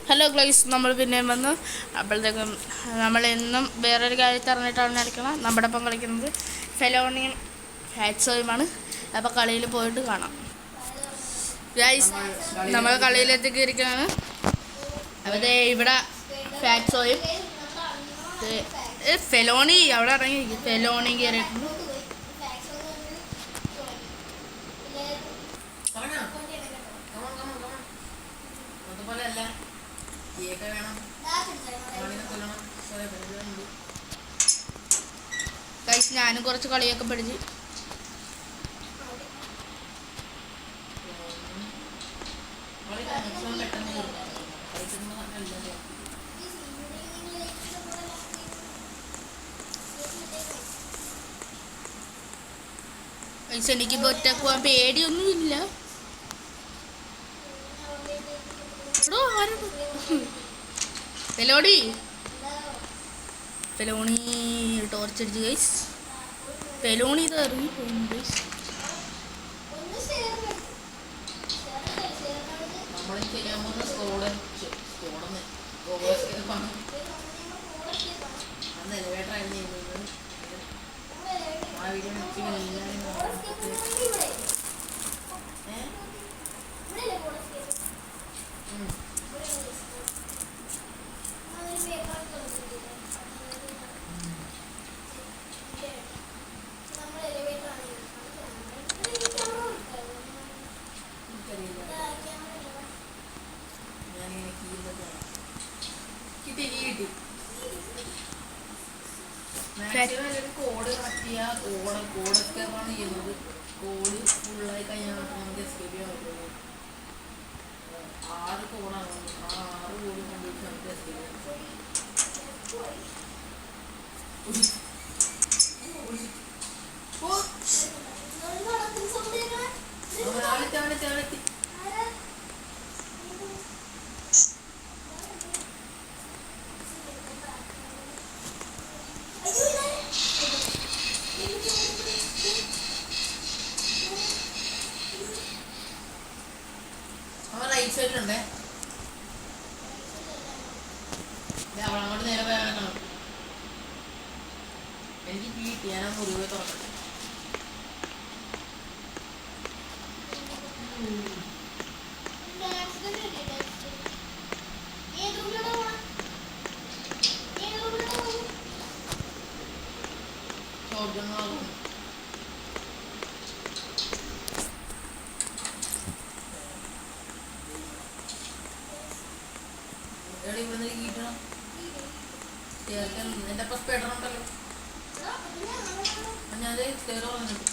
Hello glaze, നമ്മൾ പിന്നെ വന്നു. അപ്പോഴത്തേക്കും നമ്മൾ എന്നും വേറൊരു കാര്യത്തിൽ അറിഞ്ഞിട്ടാണ് കളിക്കണം. നമ്മുടെ ഒപ്പം കളിക്കുന്നത് ഫെലോണിയും ഹാറ്റ്സോയുമാണ്. അപ്പോൾ കളിയിൽ പോയിട്ട് കാണാം. ഗ്ലൈസ്, നമ്മൾ കളിയിലെത്തിക്ക് ഇരിക്കുകയാണ്. അപ്പോൾ ഇവിടെ ഫാറ്റ്സോയും ഫെലോണി അവിടെ ഇറങ്ങി ഫെലോണി കയറിയിട്ടുണ്ട്. ഗൈസ്, ഞാനും കുറച്ച് കളിയൊക്കെ പഠിച്ച്. ഗൈസ്, എനിക്കിപ്പോൾ ഒറ്റക്ക് പോകാൻ പേടിയൊന്നുമില്ല. ഫെലോണി ടോർച്ച് അടിച്ച് ഗൈസ്. ഫെലോണി ഇത് ഇറങ്ങി പോകുന്നു ഗൈസ്. കോഡ് മാറ്റിയ കോഡൊക്കെ ചെയ്യുന്നത്. കോഡ് ഫുള്ളായി കഴിഞ്ഞാൽ നമുക്ക് എസ്കേപ്പ് ചെയ്യാൻ പറ്റുള്ളൂ. 6 കോഡാണ്. ആ 6 കോഡ് കണ്ടുപിടിച്ച് നമുക്ക് എസ്കേപ്പ് ചെയ്യാൻ പറ്റും. റൈറ്റ് സൈഡിലുണ്ടേ. അവളങ്ങോട്ട് നേരെ പോയാൽ കാണും. എനിക്ക് കിട്ടി, ഞാൻ മുറിവ് തുറക്കട്ടെ. എന്റെ അപ്പം സ്പെഡർ ഉണ്ടല്ലോ. ഞാനത് സ്റ്റെയർ പറഞ്ഞിട്ട്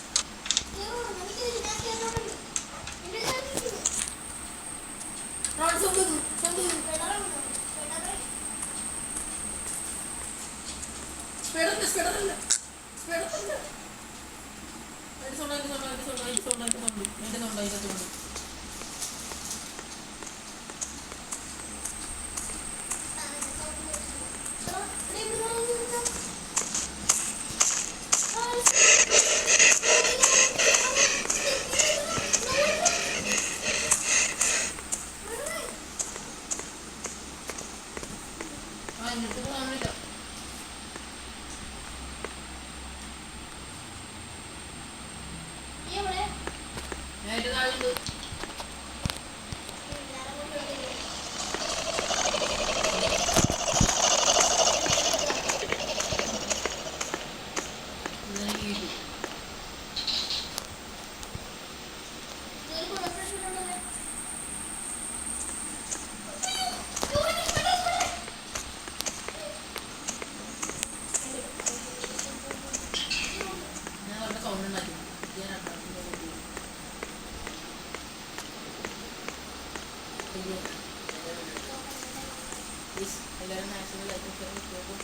എല്ലാവരും മാക്സിമം ലൈക്ക് ചെയ്യുമ്പോൾ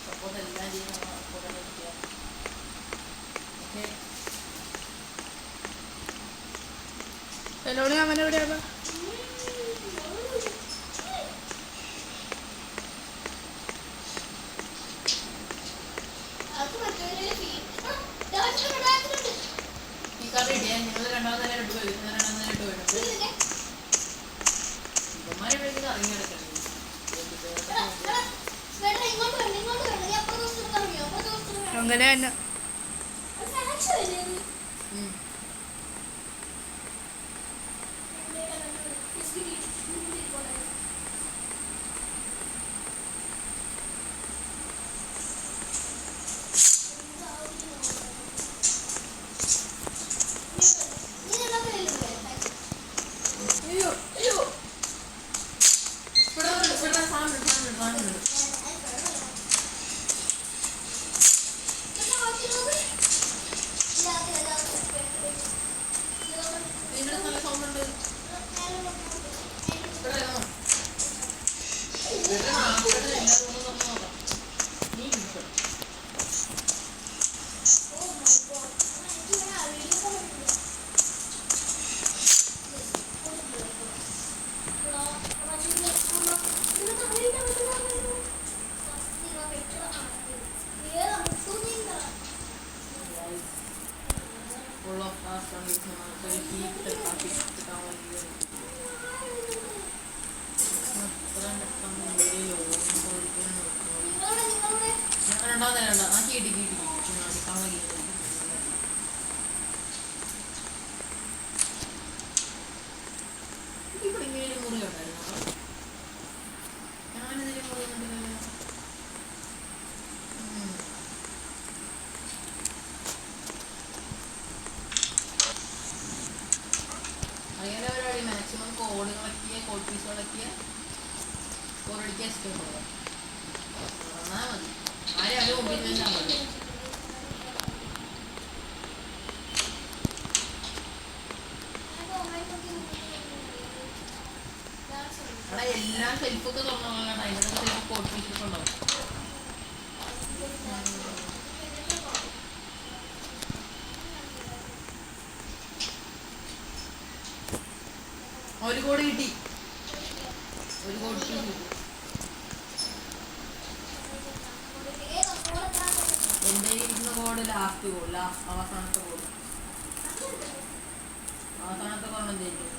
സപ്പോർട്ട് എല്ലാം ചെയ്യുന്ന സപ്പോർട്ടാണ് കിട്ടുക. ഓക്കെ, ഫെലോണി അവൻ എവിടെയാണ്? ഈ കാർ റെഡിയാ. നിങ്ങൾ രണ്ടാമത് നേരം ഇട്ട് പോയി. ഇവന്മാരെ ഇറങ്ങി കിടക്കണം. അങ്ങനെ തന്നെ. മാക്സിമം കോഡ് കളക്കിയ കോഡ് പീസ് കളക്കിയ കോഡടിക്കാൻ ഇഷ്ടമുള്ളത് പറഞ്ഞാൽ മതി. ആരും അത് മുമ്പിൽ വെച്ചാൽ മതി. അവിടെ എല്ലാം സെൽഫൊക്കെ തുറന്നു അതിൻ്റെ കോഡ് പീസൊക്കെ ഉണ്ടാവും. ഒരു കോഡ് കിട്ടി, ഒരു കോഡ് കിട്ടി. എൻ്റെ ഇരിക്കുന്ന കോഡ് ലാസ്റ്റ് കോഡ്, അവസാനത്തെ കോഡ്, അവസാനത്തെ കോഡ് എന്തെങ്കിലും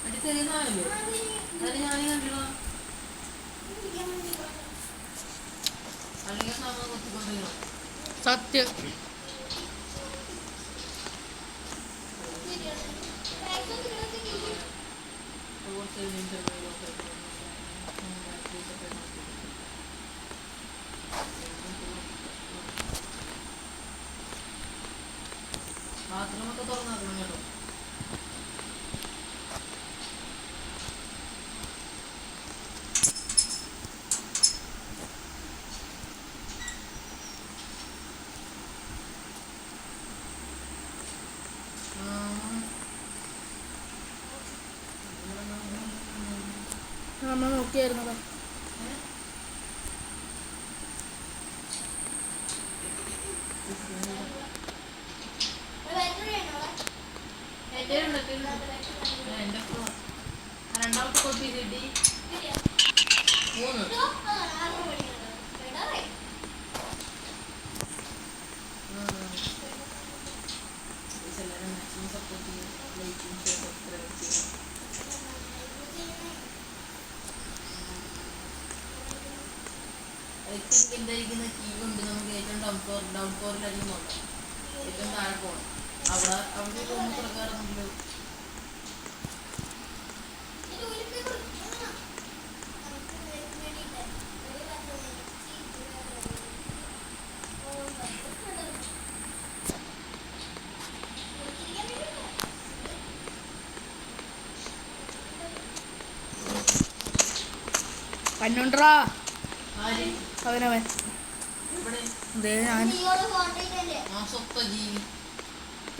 അത് ചെറിയ സാധനമല്ലേ, അതിന് ഞാനും കണ്ടില്ല. അല്ലെങ്കിൽ സാധനം കൊത്തിക്കൊണ്ടിരിക്കണം. സത്യം. ബാത്റൂമൊക്കെ തുറന്നാക്കണം കേട്ടോ. നമ്മൾ നോക്കിയായിരുന്നോ? രണ്ടാമത്തെ കോപ്പി കിട്ടി. 3 മാക്സിമം സപ്പോർട്ട് ചെയ്യും. ലൈക്കും ഷെയർ സബ്സ്ക്രൈബ് ചെയ്യും. എന്തായിരിക്കുന്ന കീ കൊണ്ട് നമുക്ക് ഏറ്റവും ഡൗൺ ഫ്ലോറിലായിരിക്കും നോക്കാം. ഏറ്റവും താഴെ പോകണം. അവിടെ പോകുന്ന പ്രകാരമല്ലോ. പന്നുണ്ടാ അവനവൻ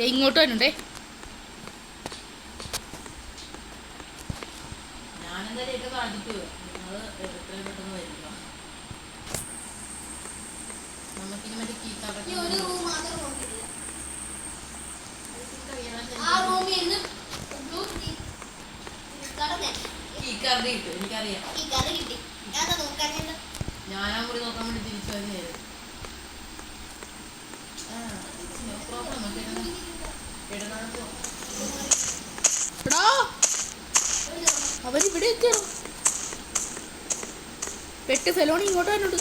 ഇങ്ങോട്ട് വന്നുണ്ടേ. ഞാനെന്തായാലും കാണിക്കൂ. നിങ്ങൾ എത്രയും പെട്ടെന്ന് വരിക. നമുക്കിനി മറ്റേ കീ കാർഡ് കിട്ടും. എനിക്കറിയാം. ഞാനാ കൂടി നോക്കാൻ വേണ്ടി തിരിച്ചു വരുന്നതായിരുന്നു. അവരിവിടെ എത്തിയോ? പെട്ട് ഫെലോണി ഇങ്ങോട്ട് വന്നോട്ട്.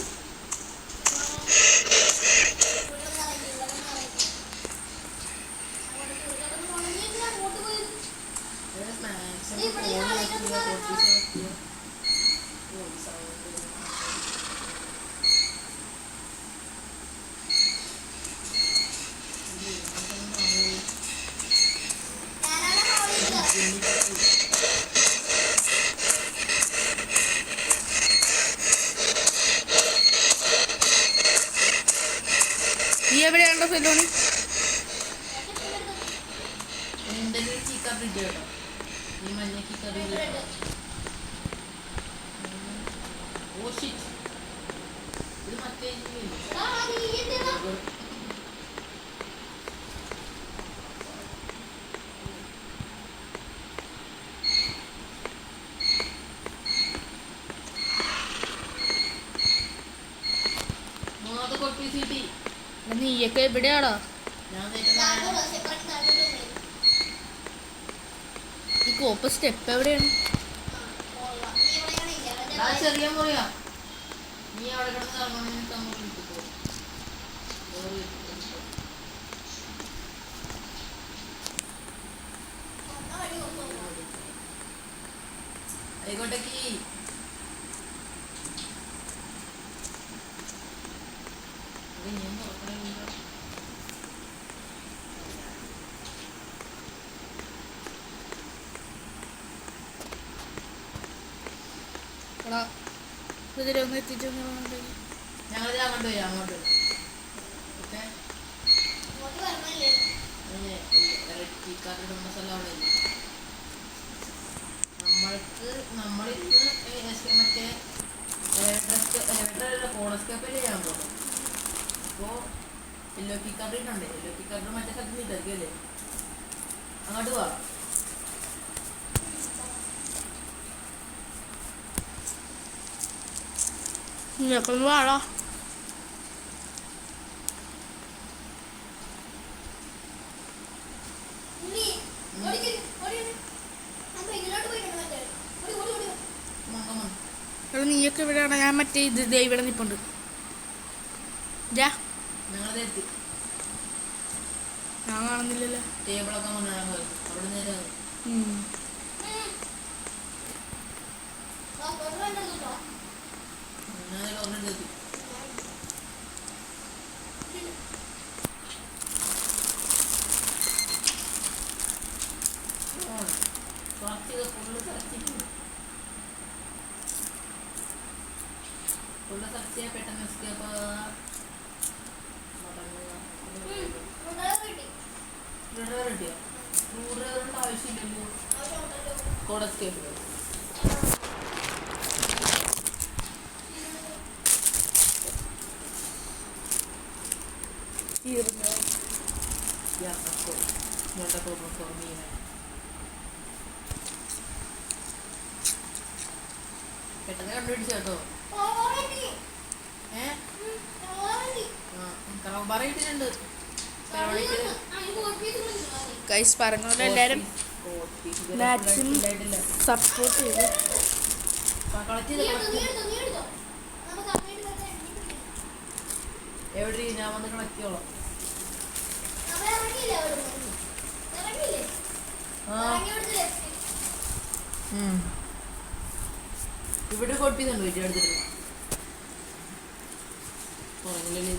നീ എവിടെയാണോ ഫെലോണി? നീയൊക്കെ എവിടെയാടാ? ഈ കോപ്പ് സ്റ്റെപ്പ് എവിടെയാണ്? ചെറിയ മുറിയാ. നീ അവിടെ കിടന്ന് ആയിക്കോട്ടേക്ക്. ഇതിലൊന്ന് എത്തിച്ചു. ഞങ്ങളിത് അങ്ങോട്ട് വരും. അങ്ങോട്ട് ഓക്കെ. നമ്മളിന്ന് മറ്റേ കോളസ്കേപ്പിൽ ചെയ്യാൻ പോകും. അപ്പോൾ യെല്ലോ പിക്കാർഡിട്ടുണ്ട്. യെല്ലോ പിക്കാർഡ് മറ്റേ സ്ഥലത്ത് ഇട്ടല്ലേ. അങ്ങോട്ട് പോവാം. നിങ്ങൾക്കൊന്ന് വാടാ. നീയൊക്കെ ഇവിടെയാണ്. ഞാൻ മറ്റേ ഇത് ഇവിടെ നിൽപ്പുണ്ട്. ഞാൻ കാണുന്നില്ലല്ലോ. ടേബിളൊക്കെ അവിടെ നേരെ പെട്ടെന്ന് ആവശ്യമില്ലല്ലോ. കോളസ്കേപ്പ് പെട്ടെന്ന് കണ്ടുപിടിച്ചു കേട്ടോ. പറയിട്ടുണ്ട്. ഗൈസ് പറഞ്ഞ പോലെ എല്ലാവരും മാക്സിമം സപ്പോർട്ട് ചെയ്തു. എവിടെ ഞാൻ വന്ന് കളക്റ്റിയോളാം. ഇവിടെ കൊട്ടിന്നുണ്ട്. വീട്ടിൽ എടുത്തിട്ട് പറഞ്ഞില്ലേ.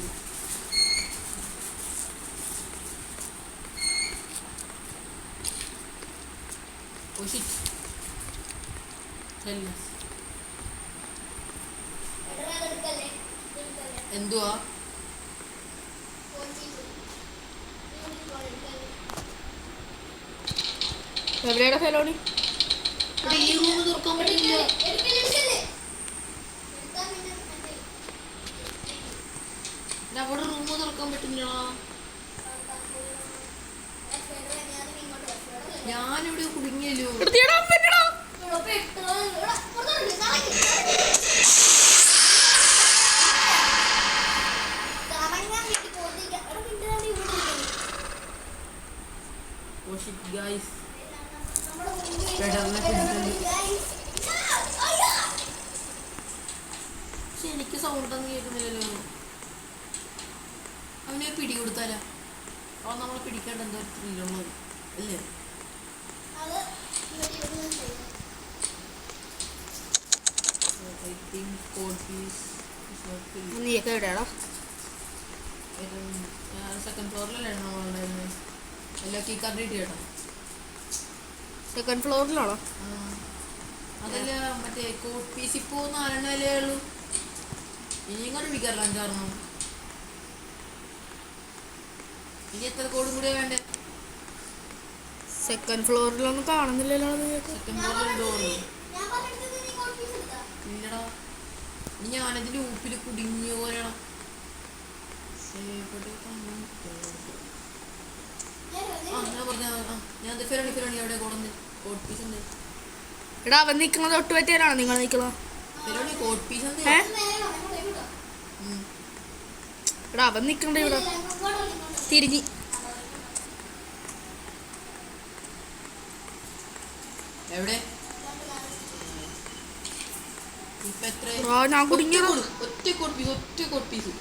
എന്തുവാ എവിടെയാണ് ഫെലോണി? ഈ റൂം തുറക്കാൻ പറ്റില്ല. അവിടെ റൂം തുറക്കാൻ പറ്റില്ല. ഞാനിവിടെ കുടുങ്ങിയല്ലോ. ഗൈസ് എനിക്ക് സൗണ്ട് ഒന്നും കേൾക്കുന്നില്ലല്ലോ. അവനെ പിടി കൊടുത്താലോ? അവൻ നമ്മളെ പിടിക്കേണ്ട എന്തോ ത്രില്ലുള്ളത് അല്ലേ? I think code piece is not filled. നീയൊക്കെ എവിടെയാണോ? സെക്കൻഡ് ഫ്ലോറിലല്ലേ നമ്മളുണ്ടായിരുന്നത്? എല്ലാം കീ കാർഡ് കിട്ടിയോ? സെക്കൻഡ് ഫ്ലോറിലാണോ? അതല്ല, മറ്റേ കോഡ് പീസ് ഇപ്പോൾ 4 വിലയേ ഉള്ളൂ. ഇനിയും കൊണ്ട് പിടിക്കാറില്ല 5-6. ഇനി എത്ര കോഡും കൂടെ വേണ്ടേ? സെക്കൻഡ് ഫ്ലോറിലൊന്നും കാണുന്നില്ലല്ലോ. സെക്കൻഡ് ഫ്ലോറിൽ ഡോറ് ഇല്ലടാ. ഇനി ഞാനതിൻ്റെ ഊപ്പിൽ കുടുങ്ങിയ പോലെയാണ്. ഞാൻ പറഞ്ഞ ഞാൻ ഫിറണി എവിടെ കോഡ് പീസ് ഉണ്ട്. എടാ അവൻ നിൽക്കുന്നത് ഒട്ടു പറ്റിയാലാണോ നിങ്ങൾ നിൽക്കുന്നത്? ഫിറണി കോഡ് പീസ് ഉണ്ട്. എടാ അവൻ നിൽക്കണ്ട ഇവിടെ തിരിഞ്ഞ്. എവിടെ ഇപ്പൊ എത്ര? ഞാൻ കുടുങ്ങിയതോ? ഒറ്റ കോഡ് പീസ്.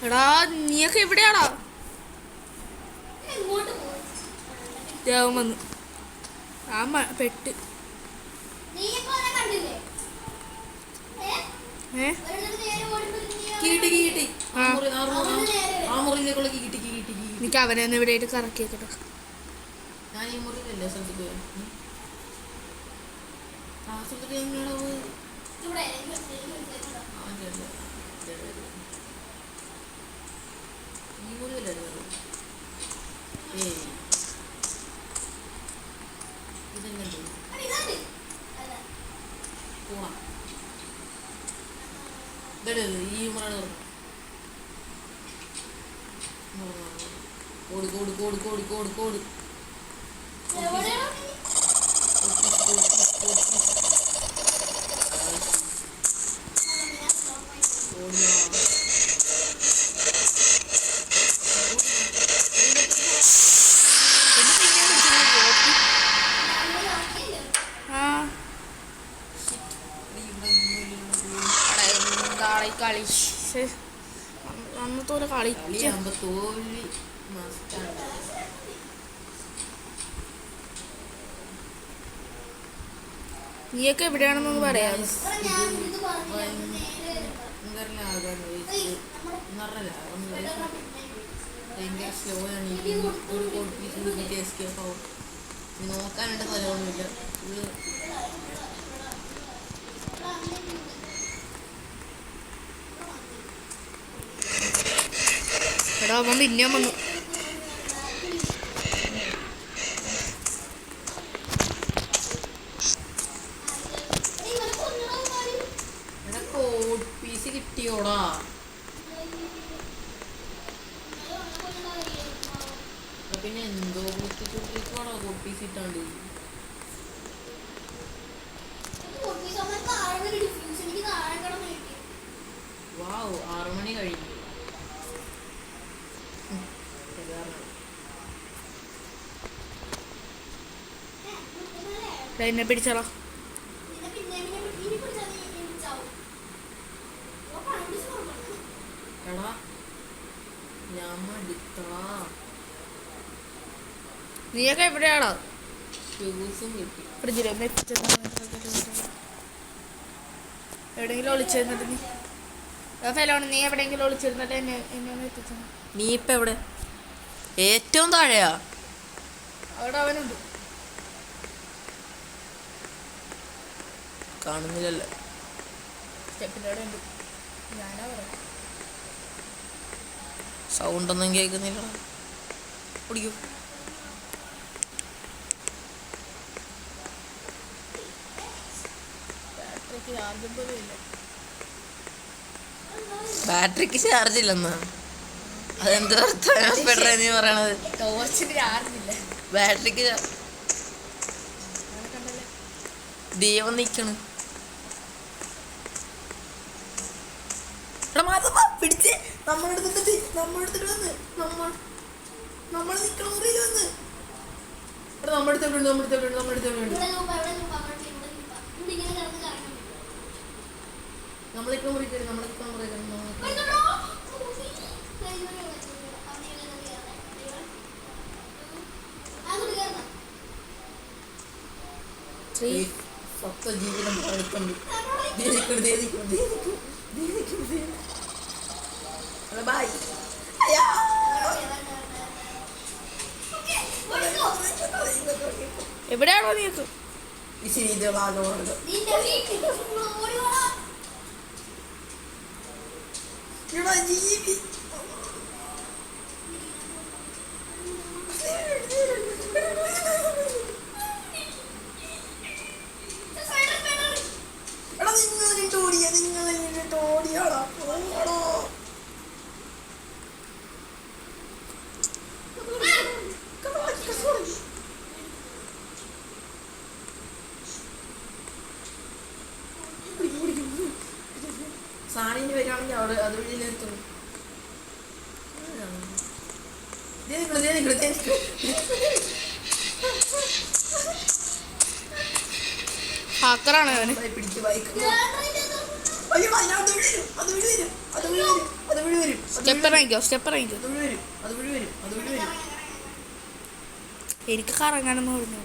എടാ നീയൊക്കെ എവിടെയാടാ? ദേവൻ വന്നു. ആ പെട്ട്. എനിക്ക് അവനെ ഒന്ന് ഇവിടെ കറക്കി വെക്കട്ടെ. ഞാൻ ഈ മുറിയിലല്ലേ സ്ഥലത്ത് പോയി. ആ സ്ഥലത്ത് ഈ മുറിയിലല്ലേ? ഇതെങ്ങനെ പോവാ? ഈ മുറാണ് കോട് കളി അന്നത്തോലെ കളിയാകുമ്പോ തോൽവി മസ്റ്റാണ്. നീയൊക്കെ എവിടെയാണെന്നൊന്ന് പറയാം. ഭയങ്കര സ്ലോ ആണ്. ഒരു കോഡ് പീസ് എസ്കേപ്പ് ആവും. നോക്കാനായിട്ട് സ്ഥലമൊന്നുമില്ല. എടാ അവൻ പിന്നെയും വന്നു. കോഡ് പീസ് കിട്ടിയോടാ? പിന്നെ എന്തോ കുത്തിക്കൊണ്ടിരിക്കുവാണോ കോഡ് പീസ് ഇട്ടാണ്ട്? വാവ്, 6 മണി കഴിഞ്ഞു. എന്നെ പിടിച്ചോളാ. എടാ ഞാൻ മടുത്തടാ. നീയൊക്കെ എവിടെയാണോ? ജ്യൂസും കിട്ടി. ഫ്രിഡ്ജിൽ എവിടെയെങ്കിലും ഒളിച്ചിരുന്നിട്ട് നീ ഫെലോണ് നീ എവിടെയെങ്കിലും ഒളിച്ചിരുന്നിട്ട് എന്നെ ഒന്ന് എത്തിച്ചു. നീ ഇപ്പം എവിടെ? ഏറ്റവും താഴെയാ? അവിടെ അവനുണ്ട്. കാണുന്നില്ലല്ലോ. സ്റ്റെപ്പിൻ്റെ അവിടെ ഉണ്ട്. ഞാനാ പറയാം. സൗണ്ടൊന്നും കേൾക്കുന്നില്ല. കുടിക്കൂ. ബാറ്ററിക്ക് ചാർജ് ഇല്ലെന്നാ? അതെന്ത് വർത്താനപ്പെടേ നീ പറയണത്? ടോർച്ചിന് ചാർജില്ല. ബാറ്ററിക്ക് ദൈവം നിൽക്കണ്. പിടിച്ച് നമ്മളെടുത്തിട്ട് വന്ന് നമ്മൾ നിൽക്കണ മുറിയിൽ വന്ന് നമ്മളെടുത്തോണ്ട് നമ്മളിപ്പോൾ മുറിക്കരുത്, നമ്മളിപ്പോൾ മുറിക്കരുത്. സ്വത്ത ജീവിതം എടുക്കുന്നുണ്ട്. ബൈ. എവിടെയാണോ നീക്ക്? ജീവി സാണിന് വരികയാണെങ്കിൽ അവിടെ അതുവഴി നിർത്തും. ഹാക്കറാണ് അവന്. പിടിച്ച് എനിക്ക് കറങ്ങാനൊന്നും പറഞ്ഞു.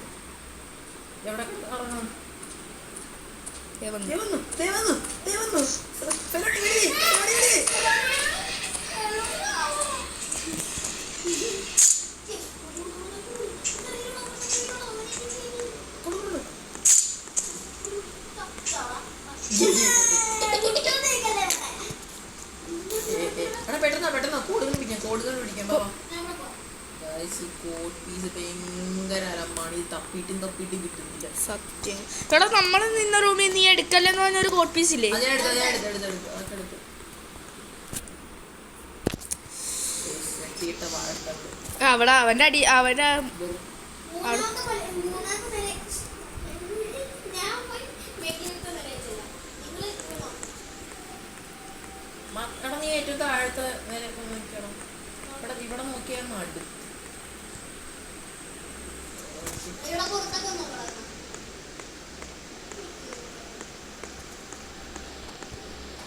എവിടെ ഇറങ്ങാം? പെട്ടെന്ന് കൂടുതൽ പിടിക്കാം. കോട്ട് പീസ് ഭയങ്കര അലമ്പാണ്. ഇത് തപ്പിയിട്ടും കിട്ടുന്നില്ല. സത്യം. എടാ നമ്മൾ നിന്ന റൂമിൽ നീ എടുക്കല്ലെന്ന് പറഞ്ഞൊരു കോട്ട് പീസ് ഇല്ലേ? അവിടെ അവന്റെ അടി അവന്റെ എടാ നീ ഏറ്റവും താഴത്തെ നേരെ നോക്കണം. ഇവിടെ നോക്കിയാൽ നടും.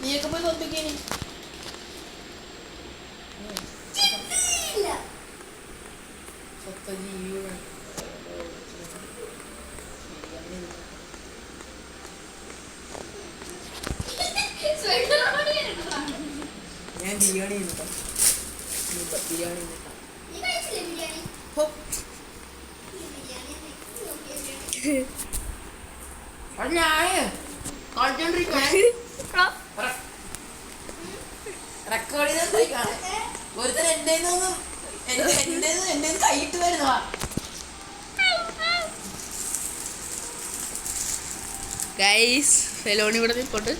നീയൊക്കെ പോയി തോൽപ്പിക്കേനി. സ്വത്ത ജീവികൾ ഞാൻ ബിരിയാണി ബിരിയാണി റെക്കോർഡ് ചെയ്ത ഒരുത്തൻ എന്റെ കൈയിട്ട് വരുന്നതാ. ഗൈസ് ഫെലോണി ഇവിടെ നിൽപ്പോട്ട്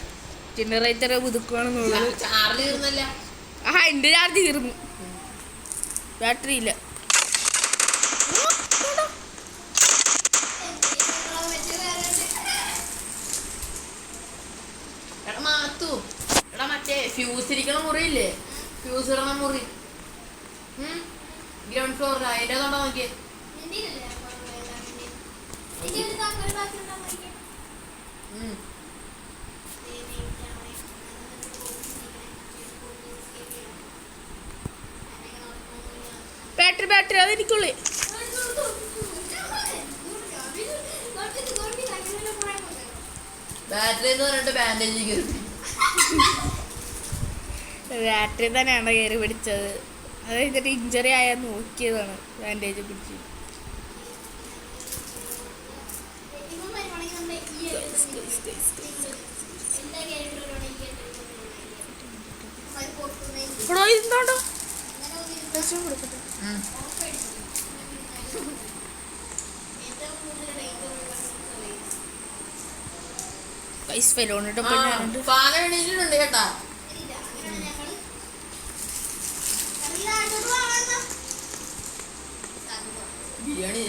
ജനറേറ്റർ പുതുക്കുകയാണെന്നുള്ളത്. ചാർജ് തീർന്നല്ല. എൻ്റെ ചാർജ് തീർന്നു. ബാറ്ററി ഇല്ല. എടാ മറ്റേ ഫ്യൂസ് ഇരിക്കണ മുറിയില്ലേ? ഫ്യൂസ് ഇടണ മുറി ഗ്രൗണ്ട് ഫ്ലോറിൽ അതിൻ്റെ തൊണ്ട നോക്കിയേ. ബാറ്ററി അതെനിക്കുള്ളേ. ബാറ്ററി എന്ന് പറഞ്ഞിട്ട് ബാൻഡേജ് കയറി. ബാറ്ററി തന്നെയാണ് കയറി പിടിച്ചത്. അത് കഴിഞ്ഞിട്ട് ഇഞ്ചറി ആയാൽ നോക്കിയതാണ് ബാൻഡേജ് പിടിച്ച്. ഇതുണ്ടോ ഫെലോണിട്ട് പാലുണ്ട് കേട്ടാ. ബിരിയാണി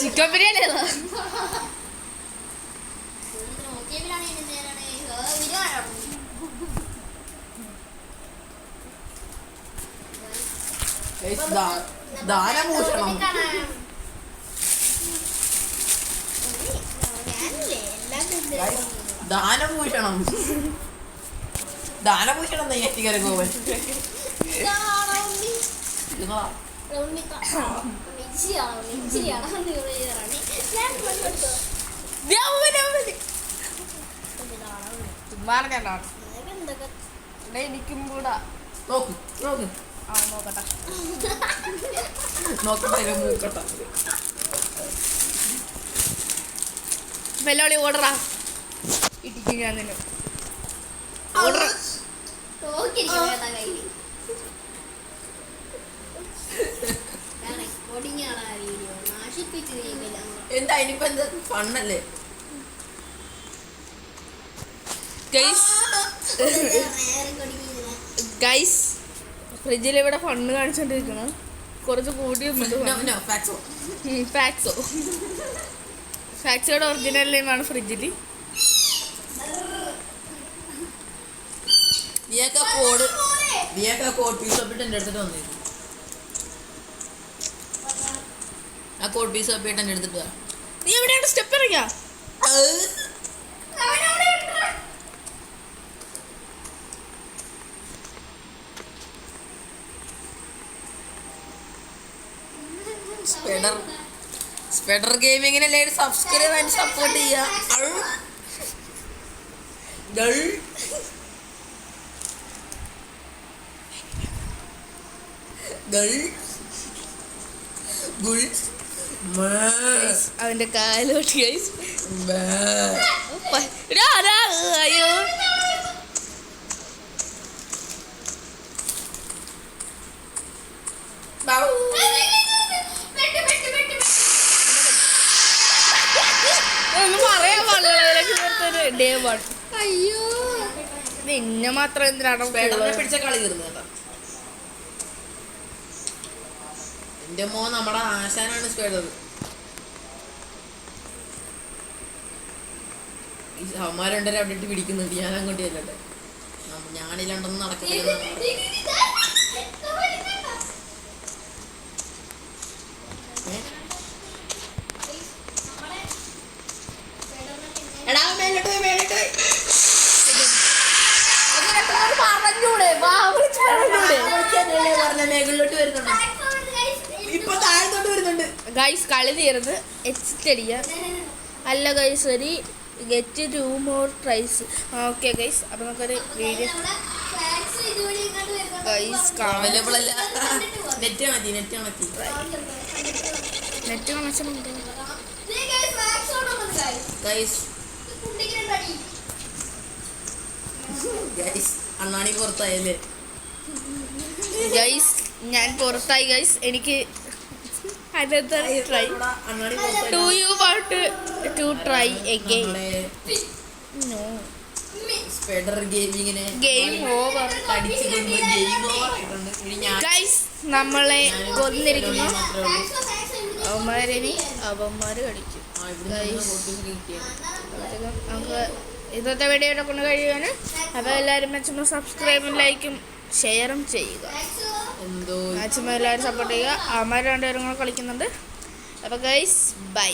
ചിക്കൻ ബിരിയാണി ഏതാ? ദാനഭൂഷണം. ദാനഭൂഷണം നെയ്യാറ്റിക്കര ഗോവൻ എനിക്കും കൂടാ നോക്ക് നോക്ക് ആ നോക്കട്ടെ നോക്കട്ടെ മൂക്കട്ടെ വെല്ലുവിളി ഓർഡറാ ഇടിക്കും ഞാൻ നിന്നെ ഓർഡർ എന്താ ഇനിയിപ്പോ എന്താ ഫണ്ണല്ലേ ഗൈസ് ഫ്രിഡ്ജിൽ ഇവിടെ ഫണ്ട് കാണിച്ചോണ്ടിരിക്കണം കുറച്ച് കൂടി ഫാക്സോയുടെ ഒറിജിനൽ നെയിമാണ് ഫ്രിഡ്ജിൽ കോഡ് പീസ് ഒപ്പിട്ട് എൻ്റെ അടുത്തിട്ട് വന്നിരുന്നു ആ കോഡ് പീസ് ഒപ്പിട്ട് എൻ്റെ എടുത്തിട്ട് വാ നീ എവിടെയാണ് സ്റ്റെപ്പ് ഇറങ്ങിയാ സ്പെഡർ ഗെയിമിങ്ങിനെ എല്ലാവരും സബ്സ്ക്രൈബ് ആൻഡ് സപ്പോർട്ട് ചെയ്യുക അവന്റെ കാലോട്ട് ഗൈസ് അയ്യോ ഒന്നും പറയാൻ പാടില്ല ഡേ വൺ അയ്യോ നിന്നെ മാത്രം എന്തിനാണോ പിടിച്ച കളി തീർന്നു കേട്ടോ എന്റെ മോൻ നമ്മുടെ ആശാനാണ് സ്പെഡർ അവന്മാരുണ്ടരെ അവിടെ ഇട്ട് പിടിക്കുന്നുണ്ട് ഞാൻ അങ്ങോട്ട് ചെല്ലട്ടെ ഞാനില്ലാണ്ടൊന്നും നടക്കുന്നില്ല മേഖലയിലോട്ട് വരുന്നുണ്ട് ഇപ്പൊ താഴത്തോട്ട് വരുന്നുണ്ട് ഗൈസ് കളി തീർന്ന് എച്ചിട്ടടിയ അല്ല ഗൈസ് ഒരു get 2 more tries okay guys അപ്പം നമുക്കൊരു വീഡിയോ ഗൈസ് അവൈലബിൾ അല്ല നെറ്റ് കണക്കി നെറ്റ് കണക്ഷനുണ്ട് ഗൈസ് അണ്ണാണി പുറത്തായല്ലേ ഗൈസ് ഞാൻ പുറത്തായി ഗൈസ് എനിക്ക് try do you want to try again no സ്പെഡർ ഗെയിമിങ്ങിനെ ഗെയിം ഓവർ ഗൈസ് നമ്മളെ കൊന്നിരിക്കുന്നു അവന്മാര് കളിക്കും നമുക്ക് ഇന്നത്തെ വീഡിയോ കൊണ്ട് കഴിയുവാണ് അപ്പോൾ എല്ലാവരും മാക്സിമം സബ്സ്ക്രൈബും ലൈക്കും ഷെയറും ചെയ്യുക മാക്സിമം എല്ലാവരും സപ്പോർട്ട് ചെയ്യുക അവന്മാർ രണ്ടുപേരും കൂടെ കളിക്കുന്നുണ്ട് അപ്പോൾ ഗൈസ് ബൈ.